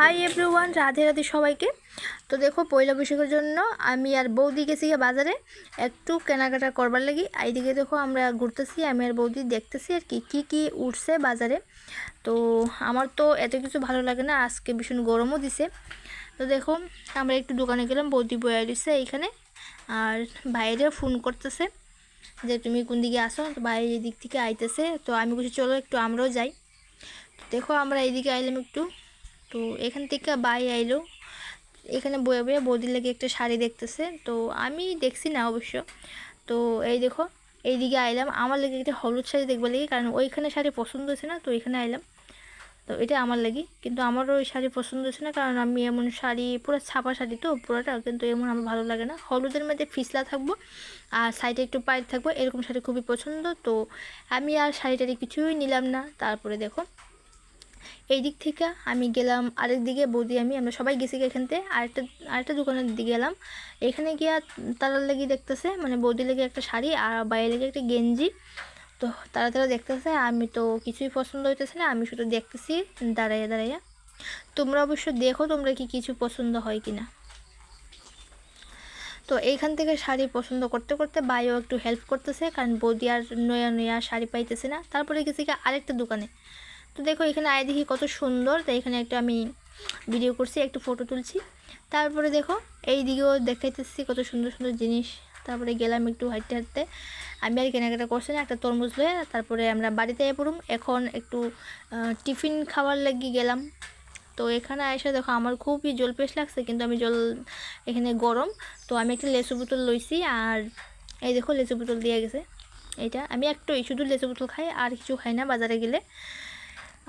Hi everyone, Radhe Radhe সবাইকে। তো দেখো, পয়লা বৈশাখের জন্য আমি আর বৌদি গেছি বাজারে একটু কেনাকাটা করবার লাগি। এইদিকে দেখো আমরা ঘুরতেছি, আমি আর বৌদি দেখতেছি আর কি কি উঠছে বাজারে। তো আমার তো এত কিছু ভালো লাগে না, আজকে ভীষণ গরমও দিছে। তো দেখো আমরা একটু দোকানে গেলাম, বৌদি বয়ে দিচ্ছে এইখানে, আর বাইরে ফোন করতেছে যে তুমি কোন দিকে আসো। তো বাইরে এই দিক থেকে আইতেছে, তো আমি বলছি চলো একটু আমরাও যাই। দেখো আমরা এইদিকে আইলাম একটু, তো এখান থেকে বাই আইলো, এখানে বয়ে বয়ে বৌদির লেগে একটা শাড়ি দেখতেছে, তো আমি দেখছি না অবশ্য। তো এই দেখো এইদিকে আইলাম, আমার লেগে একটা হলুদ শাড়ি দেখবার লেগে, কারণ ওইখানে শাড়ি পছন্দ হয়েছে না, তো এখানে আইলাম। তো এটা আমার লাগি, কিন্তু আমারও ওই শাড়ি পছন্দ হচ্ছে না, কারণ আমি এমন শাড়ি পুরো ছাপা শাড়ি তো পুরোটা, কিন্তু এমন আমার ভালো লাগে না। হলুদের মধ্যে ফিসলা থাকবো আর সাইডে একটু পাইট থাকবো, এরকম শাড়ি খুবই পছন্দ। তো আমি আর শাড়িটারি কিছুই নিলাম না। তারপরে দেখো এই দিক থেকে আমি গেলাম আরেক দিকে, বৌদি আমরা সবাই গেছি এখান থেকে আরেকটা দোকানের দিকে গেলাম। এখানে গিয়া তারার লেগে দেখতেছে, মানে বৌদি লেগে একটা শাড়ি আর বাইরের লেগে একটা গেঞ্জি। তো তারা দেখতেছে, আমি তো কিছুই পছন্দ হইতেছে না, আমি শুধু দেখতেছি দাঁড়াইয়া দাঁড়াইয়া। তোমরা অবশ্য দেখো তোমরা কি কিছু পছন্দ হয় কিনা। তো এইখান থেকে শাড়ি পছন্দ করতে করতে বাইও একটু হেল্প করতেছে, কারণ বৌদি আর নয়া নয়া শাড়ি পাইতেছে না। তারপরে গেছি কি আরেকটা দোকানে। তো দেখো এখানে আয় দেখি কত সুন্দর, তাই এখানে একটা আমি ভিডিও করছি, একটু ফটো তুলছি। তারপরে দেখো এই দিকেও দেখাইতেছি কত সুন্দর সুন্দর জিনিস। তারপরে গেলাম একটু হাঁটতে হাঁটতে, আমি আর কেনাকাটা করছি না, একটা তরমুজ লয়ে তারপরে আমরা বাড়িতে পড়ুম। এখন একটু টিফিন খাওয়ার লাগি গেলাম। তো এখানে এসে দেখো আমার খুবই জল পেশ লাগছে, কিন্তু আমি জল এখানে গরম, তো আমি একটা লেচু বোতল লইছি। আর এই দেখো লেচু বোতল দিয়ে গেছে, এইটা আমি একটুই শুধু লেচু বোতল খাই, আর কিছু খাই না বাজারে গেলে।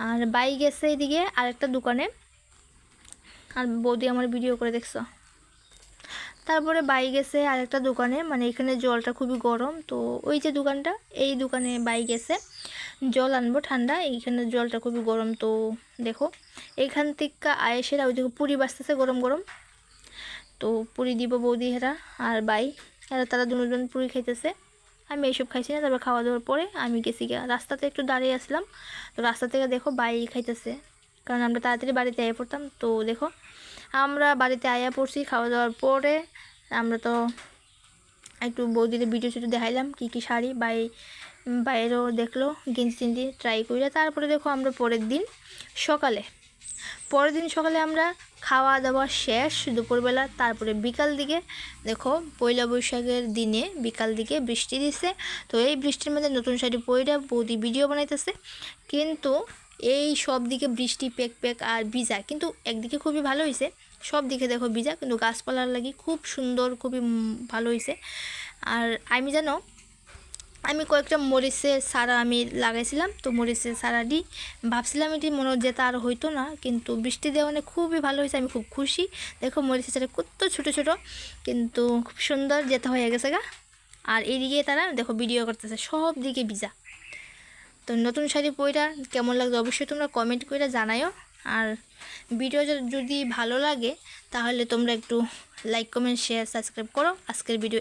আর বাই গেছে এদিকে আরেকটা দোকানে, আর বৌদি আমার ভিডিও করে দেখছো। তারপরে বাই গেছে আরেকটা দোকানে, মানে এখানে জলটা খুবই গরম, তো ওই যে দোকানটা, এই দোকানে বাই গেছে জল আনবো ঠান্ডা, এইখানে জলটা খুবই গরম। তো দেখো এখান থেকে আয়েসেরা ওই দেখো পুরি বাঁচতেছে গরম গরম, তো পুরি দিব বৌদি হেরা আর বাই, এরা তারা দুজন পুরি খাইতেছে। আমি এইসব খাইছি না। তারপর খাওয়া দাওয়ার পরে আমি গেছি গিয়া রাস্তাতে একটু দাঁড়িয়ে আসলাম। তো রাস্তা থেকে দেখো বাই খাইতেছে, কারণ আমরা তাড়াতাড়ি বাড়িতে আয়া পড়তাম। তো দেখো আমরা বাড়িতে আয়া পড়ছি খাওয়া দাওয়ার পরে, আমরা তো একটু বৌদিদের ভিডিও শুধু দেখাইলাম কি কি শাড়ি বাইরেও দেখলো, গেঞ্জি টেঞ্জি ট্রাই করিয়া। তারপরে দেখো আমরা পরের দিন সকালে আমরা খাওয়া দাওয়া শেষ দুপুরবেলা। তারপরে বিকাল দিকে দেখো পয়লা বৈশাখের দিনে বিকাল দিকে বৃষ্টি দিছে। তো এই বৃষ্টির মধ্যে নতুন শাড়ি পরে বৌদি ভিডিও বানাইতেছে, কিন্তু এই সব দিকে বৃষ্টি পেক পেক আর ভিজা, কিন্তু একদিকে খুবই ভালো হয়েছে, সব দিকে দেখো ভিজা, কিন্তু গাছপালার লাগি খুব সুন্দর, খুবই ভালো হয়েছে। আর আমি কয়েকটা মরিচের চারা আমি লাগাইছিলাম, তো মরিচের চারা দিই ভাবছিলাম এটি মনে হচ্ছে তার হইতো না, কিন্তু বৃষ্টি দেওয়ানে খুবই ভালো হয়েছে, আমি খুব খুশি। দেখো মরিচের চারা কত ছোটো ছোটো, কিন্তু খুব সুন্দর যেতে হয়ে গেছে গা। আর এইদিকে তারা দেখো ভিডিও করতেছে, সব দিকে ভিজা। তো নতুন শাড়ি পইরা কেমন লাগবে অবশ্যই তোমরা কমেন্ট করে জানাইও। আর ভিডিও যদি ভালো লাগে তাহলে তোমরা একটু লাইক কমেন্ট শেয়ার সাবস্ক্রাইব করো। আজকের ভিডিও